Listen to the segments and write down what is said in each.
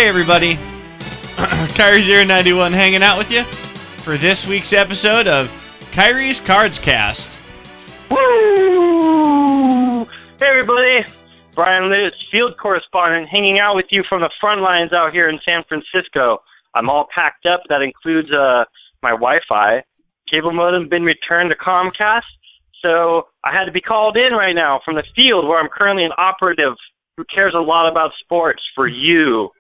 Hey everybody, Kairi 091 hanging out with you for this week's episode of Kairi's Cards Cast. Woo! Hey everybody, Brian Lutes, field correspondent, hanging out with you from the front lines out here in San Francisco. I'm all packed up. That includes my Wi-Fi. Cable modem been returned to Comcast, so I had to be called in right now from the field where I'm currently an operative who cares a lot about sports for you.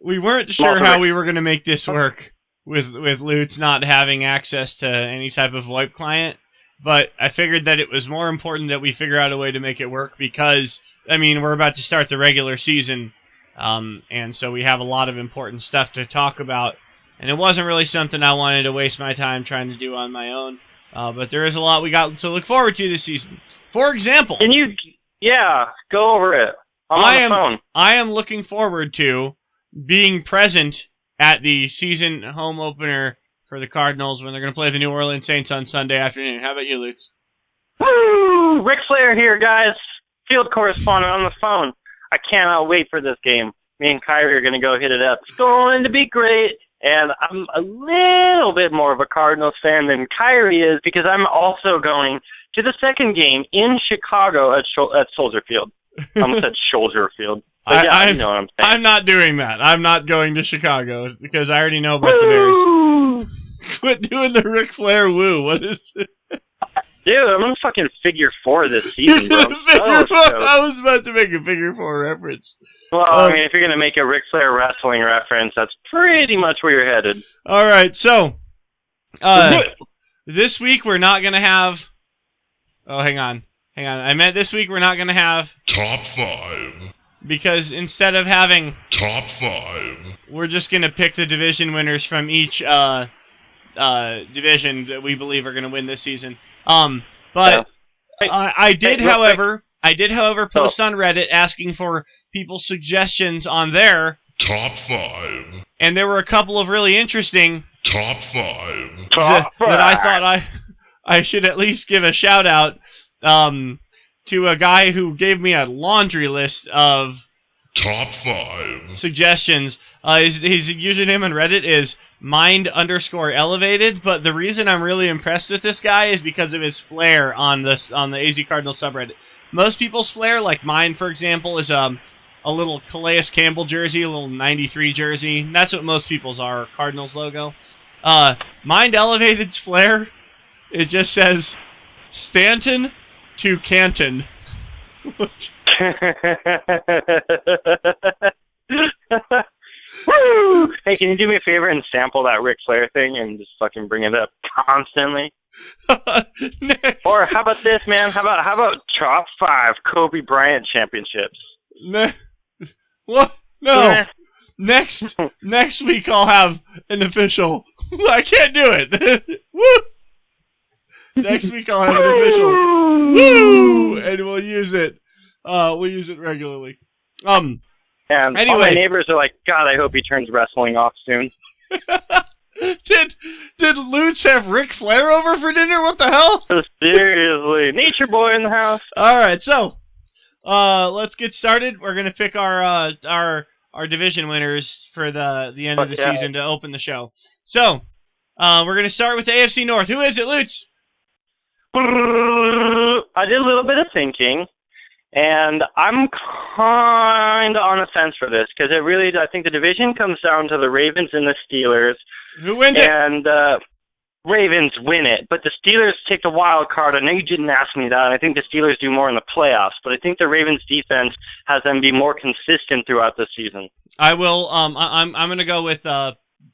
We weren't sure how we were going to make this work with Lutes not having access to any type of VoIP client, but I figured that it was more important that we figure out a way to make it work because, I mean, we're about to start the regular season, and so we have a lot of important stuff to talk about, and it wasn't really something I wanted to waste my time trying to do on my own, but there is a lot we got to look forward to this season. For example... Yeah, go over it. I'm on the phone. I am looking forward to being present at the season home opener for the Cardinals when they're going to play the New Orleans Saints on Sunday afternoon. How about you, Lutes? Woo! Ric Flair here, guys. Field correspondent on the phone. I cannot wait for this game. Me and Kairi are going to go hit it up. It's going to be great. And I'm a little bit more of a Cardinals fan than Kairi is because I'm also going to the second game in Chicago at Soldier Field. I almost said Soldier Field. But yeah, you know what I'm saying. I'm not doing that. I'm not going to Chicago because I already know about the Bears. Quit doing the Ric Flair woo. What is it? Dude, I'm in fucking figure 4 this season, bro. I was about to make a figure 4 reference. Well, I mean, if you're going to make a Ric Flair wrestling reference, that's pretty much where you're headed. All right, so this week we're not going to have... Oh, hang on. I meant this week we're not going to have... Top 5. Because instead of having... Top 5. We're just going to pick the division winners from each division that we believe are going to win this season. But I did, however, post on Reddit asking for people's suggestions on their... Top 5. And there were a couple of really interesting... Top 5. That I thought I should at least give a shout out to a guy who gave me a laundry list of Top 5 suggestions. His username on Reddit is mind_elevated, but the reason I'm really impressed with this guy is because of his flair on the AZ Cardinals subreddit. Most people's flair, like mine for example, is a little Calais Campbell jersey, a little 93 jersey. That's what most people's are, Cardinals logo. Mind Elevated's flair, it just says Stanton to Canton. Woo! Hey, can you do me a favor and sample that Ric Flair thing and just fucking bring it up constantly? Or how about this, man? How about top 5 Kobe Bryant championships? What? No. Next week I'll have an official. I can't do it. Woo! Next week I'll have an official. Woo! And we'll use it. We'll use it regularly. And anyway, all my neighbors are like, God, I hope he turns wrestling off soon. Did Lutes have Ric Flair over for dinner? What the hell? Seriously, Nature Boy in the house. All right, so let's get started. We're gonna pick our division winners for the end of the season to open the show. So we're gonna start with the AFC North. Who is it, Lutes? I did a little bit of thinking, and I'm kind of on the fence for this because I think the division comes down to the Ravens and the Steelers. Who wins it? And Ravens win it, but the Steelers take the wild card. I know you didn't ask me that. I think the Steelers do more in the playoffs, but I think the Ravens defense has them be more consistent throughout the season. I will. I'm going to go with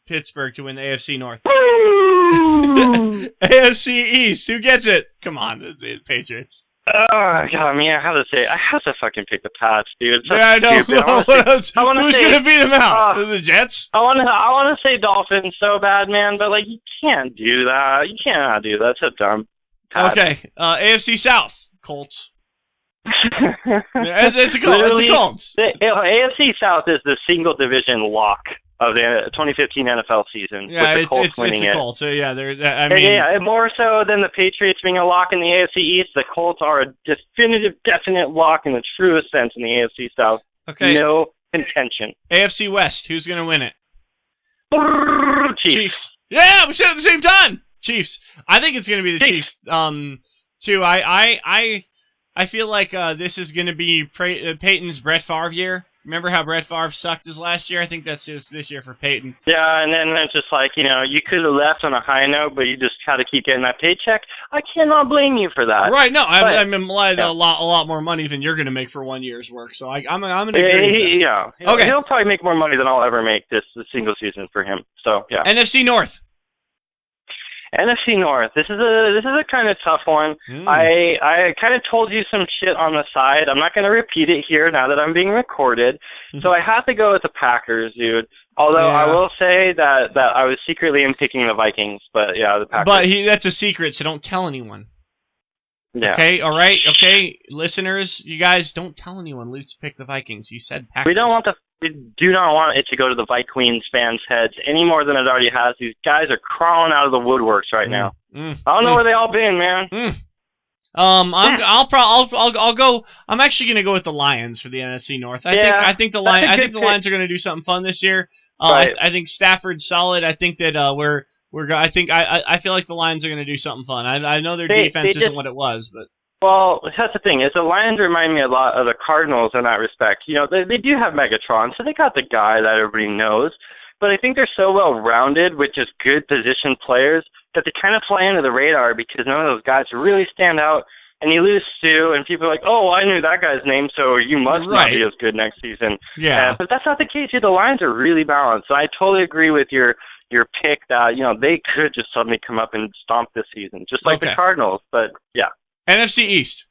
Pittsburgh to win the AFC North. AFC East. Who gets it? Come on, the Patriots. Oh, God, I mean, I have to fucking pick the Pats, dude. Yeah, I know. Who's going to beat them out? The Jets? I want to say Dolphins so bad, man, but, like, you can't do that. You cannot do that. It's so dumb. Pats. Okay, AFC South. Colts. It's a Colts. AFC South is the single division lock of the 2015 NFL season. Yeah, with the Colts it's winning a Colts. So yeah, yeah, more so than the Patriots being a lock in the AFC East. The Colts are a definite lock in the truest sense in the AFC South. Okay. No contention. AFC West, who's going to win it? Chiefs. Yeah, we said it at the same time. Chiefs. I think it's going to be the Chiefs. Too. I feel like this is going to be Peyton's Brett Favre year. Remember how Brett Favre sucked his last year? I think that's just this year for Peyton. Yeah, and then it's just like, you could have left on a high note, but you just had to keep getting that paycheck. I cannot blame you for that. Right, no, I'm implied a lot more money than you're going to make for 1 year's work, so I'm going to agree. Yeah. Okay. He'll probably make more money than I'll ever make this single season for him. So, yeah. NFC North. NFC North. This is a kind of tough one. I kind of told you some shit on the side. I'm not going to repeat it here now that I'm being recorded. So I have to go with the Packers, dude. Although I will say that I was secretly picking the Vikings, but yeah, the Packers. But that's a secret, so don't tell anyone. Yeah. Okay, all right, okay, listeners, you guys, don't tell anyone. Lutes picked the Vikings. He said Packers. We do not want it to go to the Vikings fans' heads any more than it already has. These guys are crawling out of the woodworks right now. I don't know where they all been, man. I'll go. I'm actually gonna go with the Lions for the NFC North. I think the Lions are gonna do something fun this year. Right. I think Stafford's solid. I think that I feel like the Lions are gonna do something fun. I know their defense isn't what it was, but. Well, that's the thing. Is the Lions remind me a lot of the Cardinals in that respect. They do have Megatron, so they got the guy that everybody knows. But I think they're so well-rounded with just good position players that they kind of fly under the radar because none of those guys really stand out. And you lose Stu, and people are like, oh, I knew that guy's name, so you must not be as good next season. Yeah. But that's not the case. The Lions are really balanced. So I totally agree with your pick that, they could just suddenly come up and stomp this season, just like the Cardinals. But, yeah. NFC East.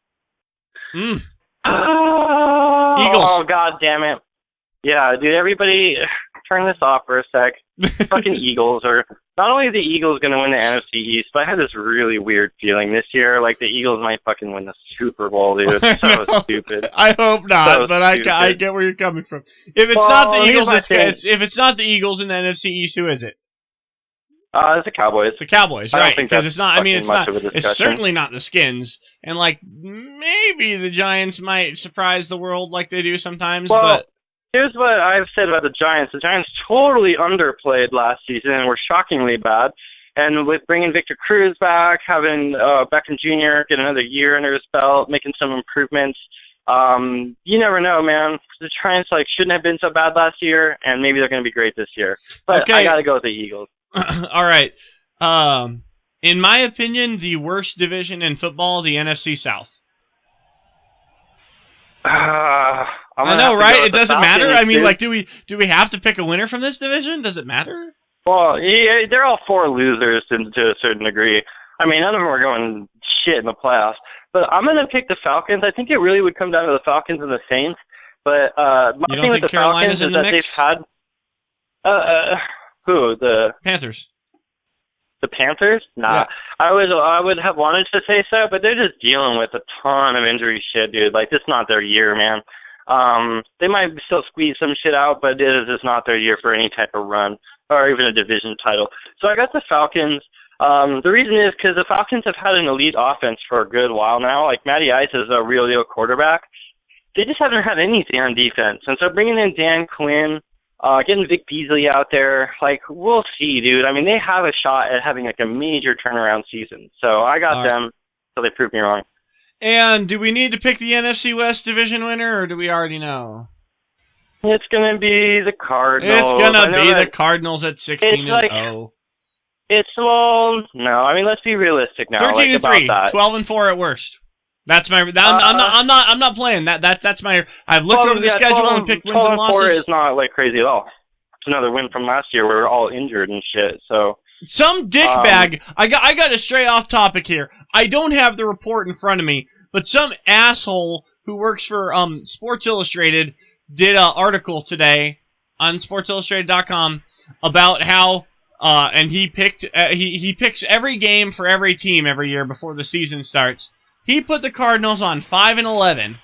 Eagles. Oh, God damn it. Yeah, dude, everybody turn this off for a sec. Fucking Eagles are... Not only are the Eagles going to win the NFC East, but I have this really weird feeling this year, like the Eagles might fucking win the Super Bowl, dude. It's so stupid. I hope not, but I get where you're coming from. If it's not the Eagles, if it's not the Eagles in the NFC East, who is it? It's the Cowboys. The Cowboys, right? Because it's not. I mean, it's not. It's certainly not the Skins, and maybe the Giants might surprise the world like they do sometimes. Well, but here's what I've said about the Giants. The Giants totally underplayed last season and were shockingly bad. And with bringing Victor Cruz back, having Beckham Jr. get another year under his belt, making some improvements, you never know, man. The Giants shouldn't have been so bad last year, and maybe they're going to be great this year. But I got to go with the Eagles. All right. In my opinion, the worst division in football, the NFC South. I know, right? It doesn't matter. I mean, do we have to pick a winner from this division? Does it matter? Well, yeah, they're all four losers to a certain degree. I mean, none of them are going shit in the playoffs. But I'm going to pick the Falcons. I think it really would come down to the Falcons and the Saints. But my thing with the Falcons is that they've had who? The Panthers. The Panthers? Nah. Yeah. I would have wanted to say so, but they're just dealing with a ton of injury shit, dude. This is not their year, man. They might still squeeze some shit out, but it is just not their year for any type of run or even a division title. So I got the Falcons. The reason is because the Falcons have had an elite offense for a good while now. Matty Ice is a real deal quarterback. They just haven't had anything on defense. And so bringing in Dan Quinn, getting Vic Beasley out there, we'll see, dude. I mean, they have a shot at having a major turnaround season. So I got them until they prove me wrong. And do we need to pick the NFC West division winner, or do we already know? It's going to be the Cardinals. It's going to be the Cardinals at 16-0. No. I mean, let's be realistic now. 13-3, 12-4 at worst. That's my. I'm not playing. That's my. I've looked over the schedule and picked wins and losses. 12-4 is not crazy at all. It's another win from last year. We were all injured and shit. So some dickbag. I got to stray off topic here. I don't have the report in front of me, but some asshole who works for Sports Illustrated did an article today on SportsIllustrated.com about how and he picked he picks every game for every team every year before the season starts. He put the Cardinals on 5-11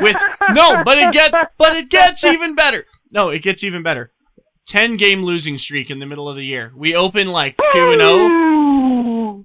with it gets even better. No, it gets even better. 10-game losing streak in the middle of the year. We open 2-0.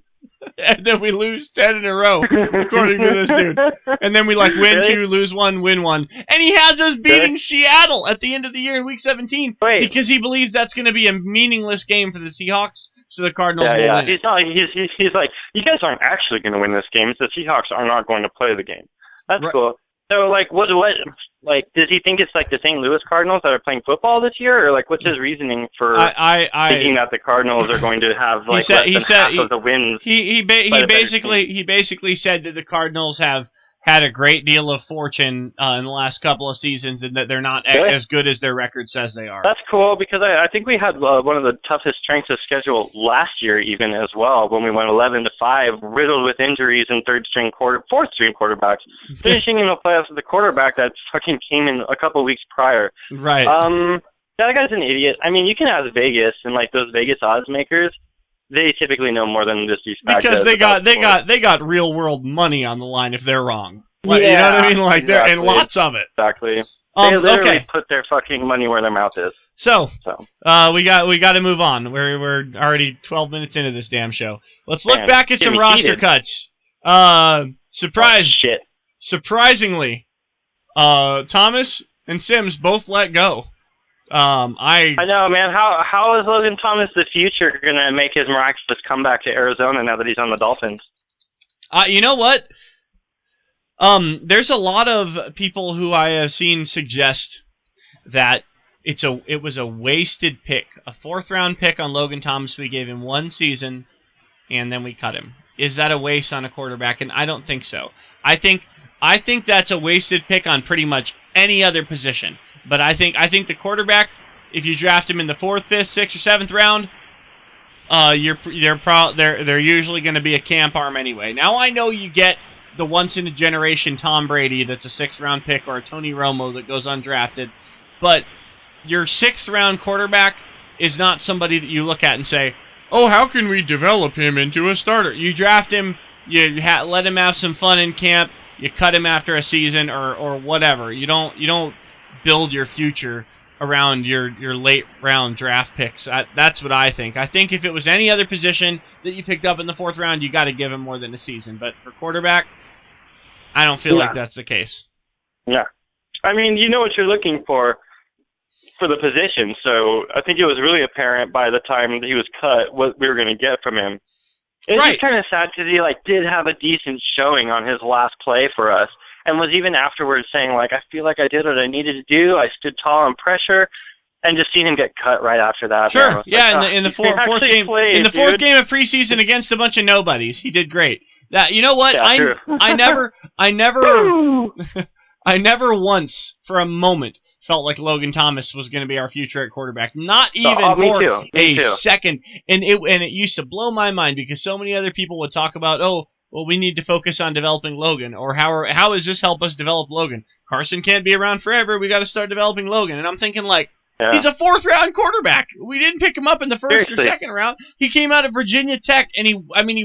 and then we lose 10 in a row, according to this dude. And then we win Really? 2, lose 1, win 1. And he has us beating Seattle at the end of the year in Week 17 because he believes that's going to be a meaningless game for the Seahawks, so the Cardinals will win. He's like, you guys aren't actually going to win this game. The Seahawks are not going to play the game. That's right. Cool. So, does he think it's like the St. Louis Cardinals that are playing football this year, or what's his reasoning for thinking that the Cardinals are going to have less than half of the wins? He basically said that the Cardinals have had a great deal of fortune in the last couple of seasons, and that they're not as good as their record says they are. That's cool, because I think we had one of the toughest strengths of schedule last year, even as well, when we went 11-5, riddled with injuries and fourth-string quarterbacks, finishing in the playoffs with a quarterback that fucking came in a couple weeks prior. Right. That guy's an idiot. I mean, you can ask Vegas and those Vegas odds makers. They typically know more than just these fact because they got real world money on the line if they're wrong. You know what I mean? Exactly. And lots of it. Exactly. They literally put their fucking money where their mouth is. So we got to move on. We're already 12 minutes into this damn show. Let's look back at some roster cuts. Surprisingly, Thomas and Sims both let go. I know, man. How is Logan Thomas the future going to make his miraculous comeback to Arizona now that he's on the Dolphins? You know what? There's a lot of people who I have seen suggest that it was a wasted pick, a 4th-round pick on Logan Thomas. We gave him 1 season, and then we cut him. Is that a waste on a quarterback? And I don't think so. I think that's a wasted pick on pretty much any other position. But I think the quarterback, if you draft him in the 4th, 5th, 6th, or 7th round, they're usually going to be a camp arm anyway. Now I know you get the once in a generation Tom Brady that's a 6th round pick, or a Tony Romo that goes undrafted, but your 6th round quarterback is not somebody that you look at and say, oh, how can we develop him into a starter? You draft him, you let him have some fun in camp, you cut him after a season or whatever. You don't build your future around your late round draft picks. That's what I think. I think if it was any other position that you picked up in the 4th round, you got to give him more than a season. But for quarterback, I don't feel like that's the case. Yeah. I mean, you know what you're looking for the position, so I think it was really apparent by the time that he was cut what we were going to get from him. It's just kind of sad because he did have a decent showing on his last play for us, and was even afterwards saying I feel like I did what I needed to do. I stood tall on pressure, and just seeing him get cut right after that. Sure, in the fourth game of preseason against a bunch of nobodies, he did great. That you know what I never once for a moment felt like Logan Thomas was going to be our future at quarterback. Not even for a second. And it used to blow my mind because so many other people would talk about, we need to focus on developing Logan, or how does this help us develop Logan? Carson can't be around forever. We got to start developing Logan. And I'm thinking he's a 4th round quarterback. We didn't pick him up in the 1st or 2nd round. He came out of Virginia Tech, and he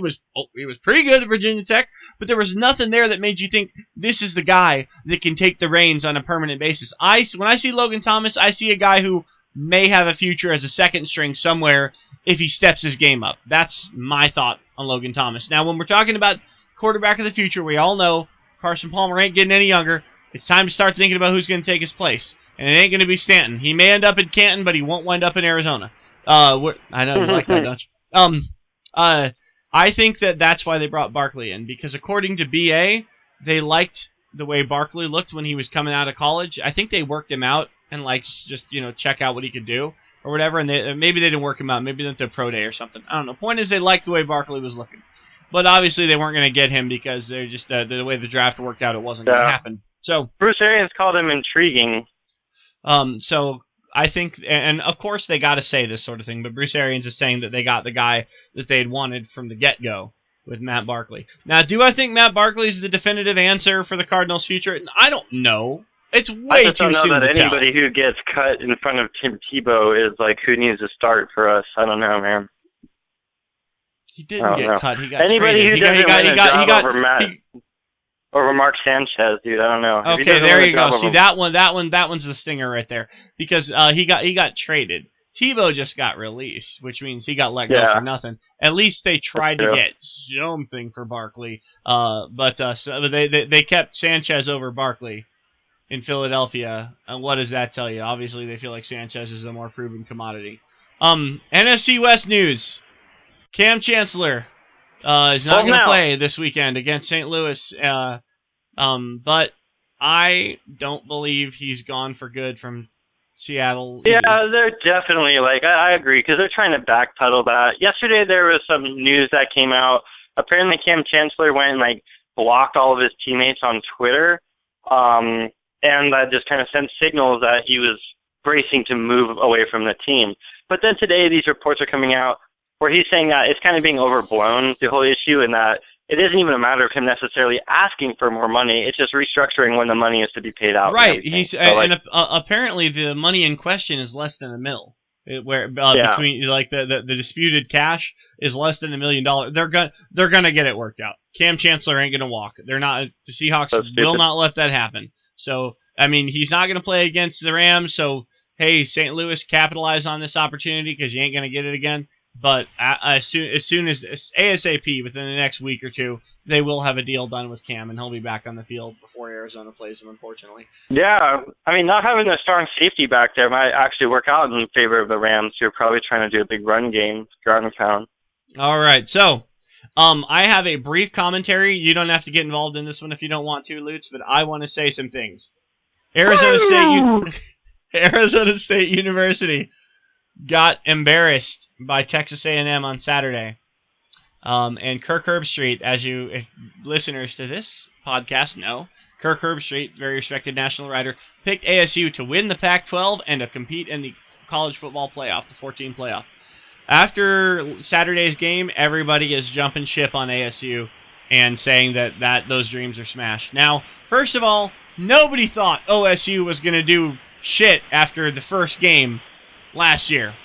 was pretty good at Virginia Tech, but there was nothing there that made you think this is the guy that can take the reins on a permanent basis. When I see Logan Thomas, I see a guy who may have a future as a 2nd string somewhere if he steps his game up. That's my thought on Logan Thomas. Now, when we're talking about quarterback of the future, we all know Carson Palmer ain't getting any younger. It's time to start thinking about who's going to take his place. And it ain't going to be Stanton. He may end up in Canton, but he won't wind up in Arizona. I know you like that, don't you? I think that's why they brought Barkley in, because according to BA, they liked the way Barkley looked when he was coming out of college. I think they worked him out and just check out what he could do or whatever. And maybe they didn't work him out. Maybe they went to a pro day or something. I don't know. Point is, they liked the way Barkley was looking. But obviously, they weren't going to get him because they're just the way the draft worked out. It wasn't going to happen. So Bruce Arians called him intriguing. So I think, and of course they got to say this sort of thing, but Bruce Arians is saying that they got the guy that they'd wanted from the get-go with Matt Barkley. Now, do I think Matt Barkley is the definitive answer for the Cardinals' future? I don't know. It's way too soon to tell. I just don't know that anybody who gets cut in front of Tim Tebow is who needs to start for us. I don't know, man. He didn't get cut. He got anybody traded. Who doesn't win a job over Matt. Over Mark Sanchez, dude. I don't know. Okay, there you go. See that one's the stinger right there because he got traded. Tebow just got released, which means he got let go for nothing. At least they tried to get something for Barkley. But they kept Sanchez over Barkley in Philadelphia. And what does that tell you? Obviously, they feel like Sanchez is a more proven commodity. NFC West news. Cam Chancellor is not going to play this weekend against St. Louis. But I don't believe he's gone for good from Seattle. Yeah, they're definitely, I agree, because they're trying to backpedal that. Yesterday there was some news that came out. Apparently Cam Chancellor went and, blocked all of his teammates on Twitter, and that just kind of sent signals that he was bracing to move away from the team. But then today these reports are coming out where he's saying that it's kind of being overblown, the whole issue, and that it isn't even a matter of him necessarily asking for more money. It's just restructuring when the money is to be paid out. Right. Apparently the money in question is less than $1 million. Between the disputed cash is less than $1 million. They're gonna get it worked out. Cam Chancellor ain't gonna walk. They're not. The Seahawks will not let that happen. So he's not gonna play against the Rams. So hey, St. Louis, capitalize on this opportunity because you ain't gonna get it again. But as soon as ASAP, within the next week or two, they will have a deal done with Cam, and he'll be back on the field before Arizona plays him, unfortunately. Yeah, not having a strong safety back there might actually work out in favor of the Rams, who are probably trying to do a big run game, ground and pound. All right, so I have a brief commentary. You don't have to get involved in this one if you don't want to, Lutes, but I want to say some things. Arizona State University got embarrassed by Texas A&M on Saturday. And Kirk Herbstreit, if listeners to this podcast know, Kirk Herbstreit, very respected national writer, picked ASU to win the Pac-12 and to compete in the college football playoff, the 14 playoff. After Saturday's game, everybody is jumping ship on ASU and saying that those dreams are smashed. Now, first of all, nobody thought OSU was going to do shit after the first game last year.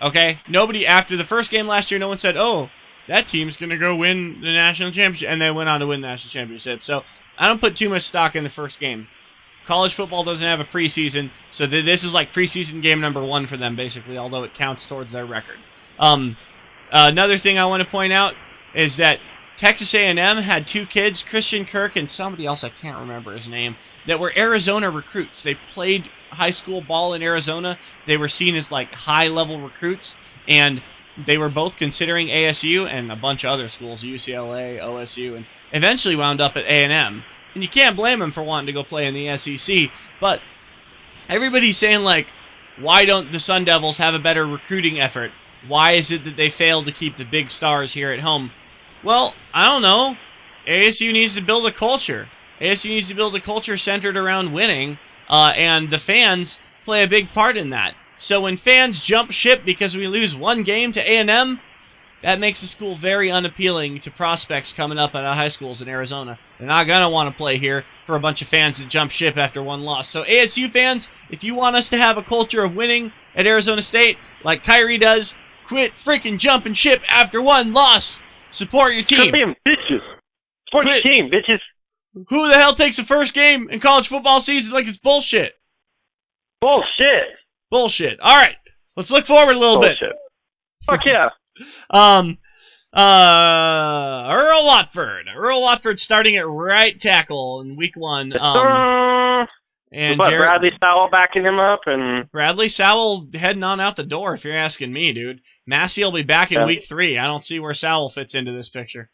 Okay? After the first game last year, no one said, oh, that team's going to go win the national championship, and they went on to win the national championship. So I don't put too much stock in the first game. College football doesn't have a preseason, so this is like preseason game number 1 for them, basically, although it counts towards their record. Another thing I want to point out is that Texas A&M had 2 kids, Christian Kirk and somebody else, I can't remember his name, that were Arizona recruits. They played high school ball in Arizona. They were seen as high-level recruits, and they were both considering ASU and a bunch of other schools, UCLA, OSU, and eventually wound up at A&M. And you can't blame them for wanting to go play in the SEC, but everybody's saying, why don't the Sun Devils have a better recruiting effort? Why is it that they fail to keep the big stars here at home? Well, I don't know. ASU needs to build a culture. ASU needs to build a culture centered around winning, and the fans play a big part in that. So when fans jump ship because we lose one game to A&M, that makes the school very unappealing to prospects coming up at high schools in Arizona. They're not going to want to play here for a bunch of fans that jump ship after one loss. So ASU fans, if you want us to have a culture of winning at Arizona State, like Kairi does, quit freaking jumping ship after one loss. Support your team. Damn, bitches. Support your team, bitches. Who the hell takes the first game in college football season like it's bullshit? Bullshit. All right, let's look forward a little bit. Fuck yeah. Earl Watford starting at right tackle in week 1. And Bradley Sowell backing him up, and Bradley Sowell heading on out the door. If you're asking me, dude, Massey will be back in week 3. I don't see where Sowell fits into this picture.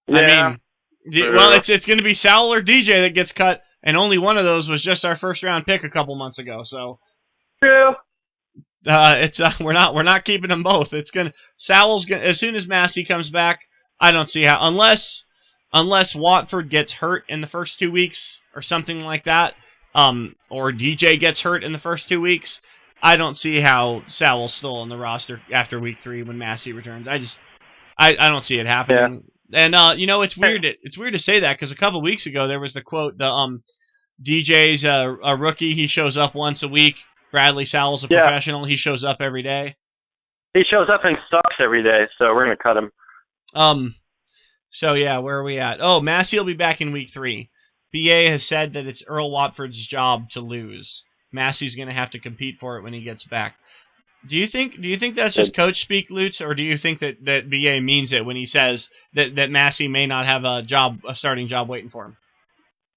Yeah. It's going to be Sowell or DJ that gets cut, and only one of those was just our first round pick a couple months ago. So true. We're not keeping them both. Sowell's gonna, as soon as Massey comes back. I don't see how, unless Watford gets hurt in the first 2 weeks or something like that. Or DJ gets hurt in the first 2 weeks, I don't see how Sowell's still on the roster after week 3 when Massey returns. I don't see it happening. Yeah. And it's weird. It's weird to say that because a couple weeks ago there was the quote: DJ's a rookie. He shows up once a week. Bradley Sowell's a professional. He shows up every day. He shows up and sucks every day. So we're gonna cut him. So yeah, where are we at? Oh, Massey will be back in week 3. BA has said that it's Earl Watford's job to lose. Massey's going to have to compete for it when he gets back. Do you think that's just coach speak, Lutes, or do you think that BA means it when he says that Massey may not have a starting job waiting for him?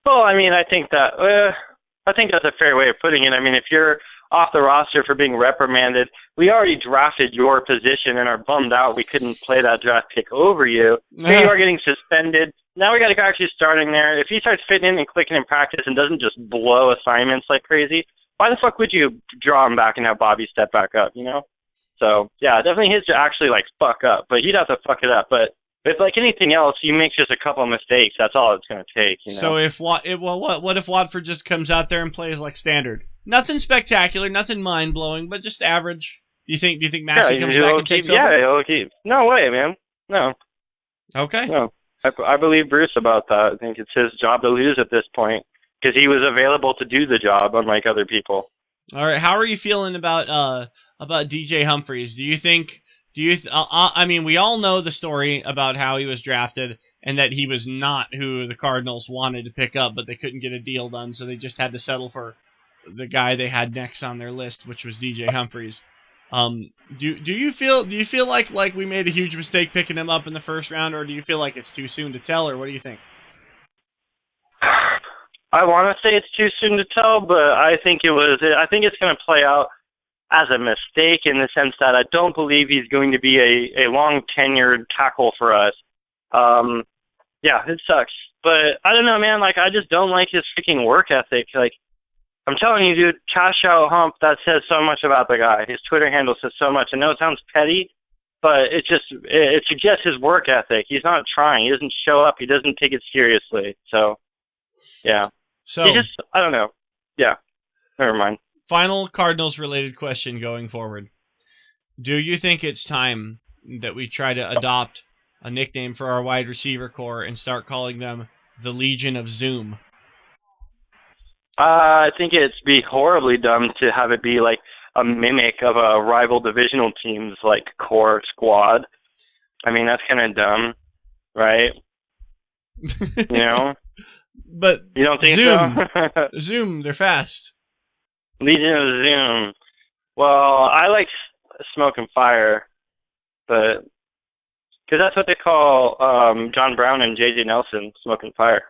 Well, I mean, I think that's a fair way of putting it. I mean, if you're off the roster for being reprimanded, we already drafted your position and are bummed out we couldn't play that draft pick over you. Then you are getting suspended. Now we got a guy actually starting there. If he starts fitting in and clicking in practice and doesn't just blow assignments like crazy, why the fuck would you draw him back and have Bobby step back up, you know? So, yeah, definitely his to actually, like, fuck up. But he'd have to fuck it up. But if, like, anything else, he makes just a couple of mistakes. That's all it's going to take, you know? So what if Watford just comes out there and plays like standard? Nothing spectacular, nothing mind-blowing, but just average. Do you think Massey comes back and takes over? Yeah, he'll keep. No way, man. No. Okay. No. I believe Bruce about that. I think it's his job to lose at this point because he was available to do the job, unlike other people. All right. How are you feeling about DJ Humphries? I mean, we all know the story about how he was drafted and that he was not who the Cardinals wanted to pick up, but they couldn't get a deal done, so they just had to settle for the guy they had next on their list, which was DJ Humphries. Do you feel like we made a huge mistake picking him up in the first round, or do you feel like it's too soon to tell, or what do you think? I want to say it's too soon to tell, but I think it's going to play out as a mistake in the sense that I don't believe he's going to be a long-tenured tackle for us. Yeah, it sucks. But I don't know, man. Like, I just don't like his freaking work ethic. Like, I'm telling you, dude, Cash Out Hump, that says so much about the guy. His Twitter handle says so much. I know it sounds petty, but it suggests his work ethic. He's not trying. He doesn't show up. He doesn't take it seriously. So, yeah. So I don't know. Yeah. Never mind. Final Cardinals-related question going forward. Do you think it's time that we try to adopt a nickname for our wide receiver core and start calling them the Legion of Zoom? I think it'd be horribly dumb to have it be like a mimic of a rival divisional team's like core squad. I mean, that's kind of dumb, right? You know? But you don't think Zoom, so? Zoom, they're fast. Legion of Zoom. Well, I like Smoke and Fire, but because that's what they call John Brown and J.J. Nelson, Smoke and Fire.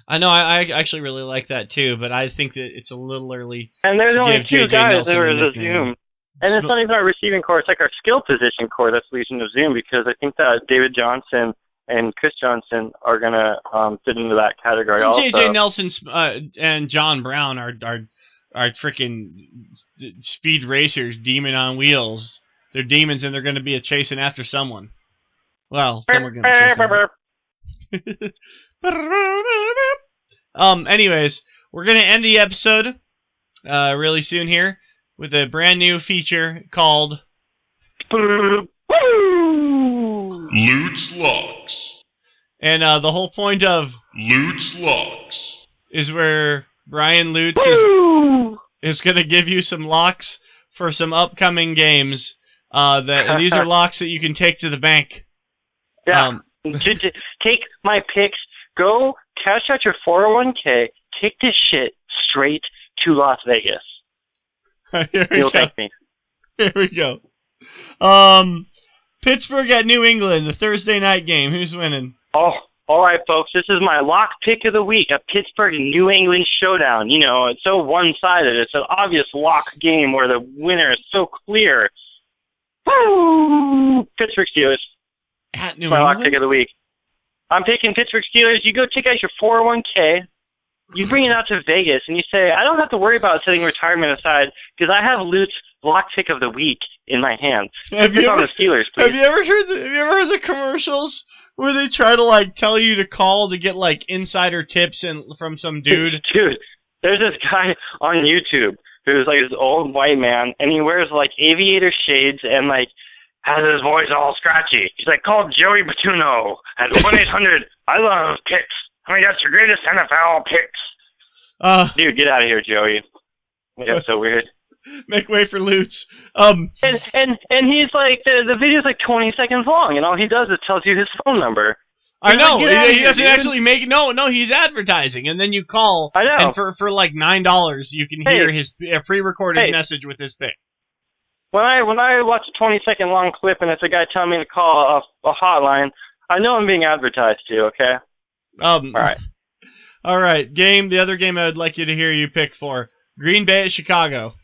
I know, I actually really like that too, but I think that it's a little early. And there's to only give two J.J. guys Nelson that are a the nickname. Zoom. And it's not even our receiving core, it's like our skill position core that's Legion of Zoom, because I think that David Johnson and Chris Johnson are going to fit into that category also. J.J. Nelson and John Brown are freaking speed racers, demon on wheels. They're demons, and they're going to be chasing after someone. Well, some are going to chase anyways, we're going to end the episode really soon here with a brand new feature called Lutes Locks. And the whole point of Lutes Locks is where Brian Lutes is going to give you some locks for some upcoming games. And these are locks that you can take to the bank. Yeah. Take my picks. Go cash out your 401k. Take this shit straight to Las Vegas. You'll thank me. Here we go. Pittsburgh at New England, the Thursday night game. Who's winning? Oh, all right, folks. This is my lock pick of the week, a Pittsburgh and New England showdown. You know, it's so one-sided. It's an obvious lock game where the winner is so clear. Woo! Pittsburgh Steelers. At New my England? lock pick of the week. I'm picking Pittsburgh Steelers. You go take out your 401k. You bring it out to Vegas, and you say, I don't have to worry about setting retirement aside because I have Lute's lock pick of the week in my hands. Have you ever the Steelers, please. Have you ever heard the commercials where they try to like tell you to call to get like insider tips from some dude? Dude, there's this guy on YouTube who's like this old white man, and he wears like aviator shades and like has his voice all scratchy. He's like, call Joey Batuno at 1-800 I love picks. I mean, that's your greatest NFL picks. Dude, get out of here, Joey. Yeah, so weird. Make way for Lutes. And he's like, the video's like 20 seconds long, and all he does is tells you his phone number. I know. Like, he doesn't actually make no, he's advertising, and then you call, I know. And for like $9, you can hear his pre-recorded message with his pick. when I watch a 20-second long clip and it's a guy telling me to call a hotline, I know I'm being advertised to. Okay. All right. All right. The other game I would like you to hear you pick for Green Bay at Chicago.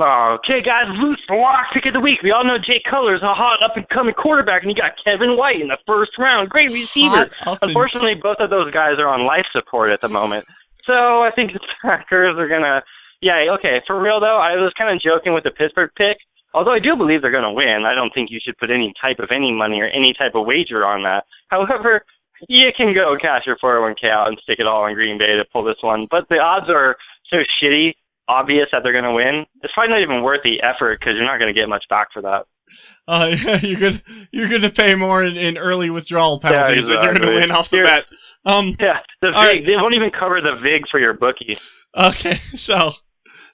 Okay, guys, Lutes, the lock pick of the week. We all know Jay Cutler's a hot up-and-coming quarterback, and you got Kevin White in the first round. Great receiver. Unfortunately, both of those guys are on life support at the moment. So I think the Packers are going to... Yeah, okay, for real, though, I was kind of joking with the Pittsburgh pick. Although I do believe they're going to win, I don't think you should put any money or any type of wager on that. However, you can go cash your 401k out and stick it all on Green Bay to pull this one. But the odds are so shitty, obvious that they're going to win. It's probably not even worth the effort because you're not going to get much back for that. You're going to pay more in early withdrawal penalties exactly. and you're going to win off the bat. The VIG, right. They won't even cover the VIG for your bookie. Okay, so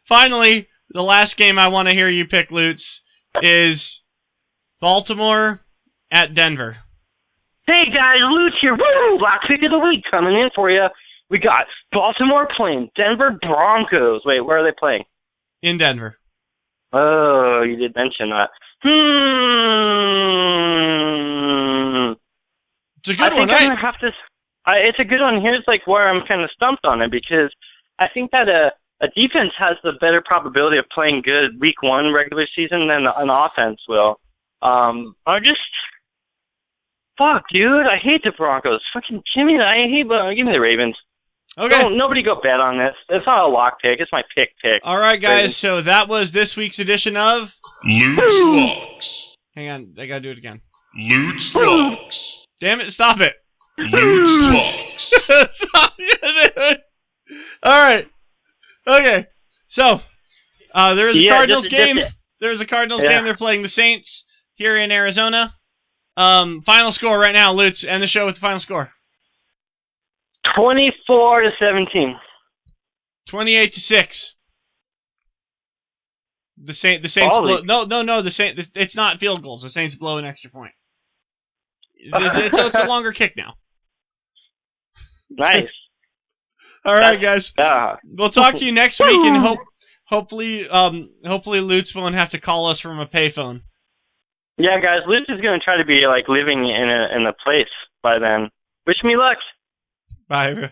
finally, the last game I want to hear you pick, Lutes, is Baltimore at Denver. Hey guys, Lutes here. Woo! Last pick of the week coming in for you. We got Baltimore playing Denver Broncos. Wait, where are they playing? In Denver. Oh, you did mention that. It's a good one, right? I'm gonna have to. It's a good one. Here's like where I'm kind of stumped on it because I think that a defense has the better probability of playing good week one regular season than an offense will. Fuck, dude. I hate the Broncos. Fucking give me the Ravens. Okay. Nobody go bet on this. It's not a lock pick. It's my pick. All right, guys. Ravens. So that was this week's edition of Lutes Locks. Hang on. I got to do it again. Lutes Locks. Damn it. Stop it. Lutes Locks. Stop it. All right. Okay. So there is a Cardinals game. There's a Cardinals game. They're playing the Saints here in Arizona. Final score right now, Lutes. End the show with the final score. 24-17. 28-6. The Saints blow. No. The Saints. It's not field goals. The Saints blow an extra point. It's a longer kick now. Nice. All right, guys. We'll talk to you next week, and hopefully Lutes won't have to call us from a payphone. Yeah, guys. Lutes is going to try to be like living in a place by then. Wish me luck. Bye.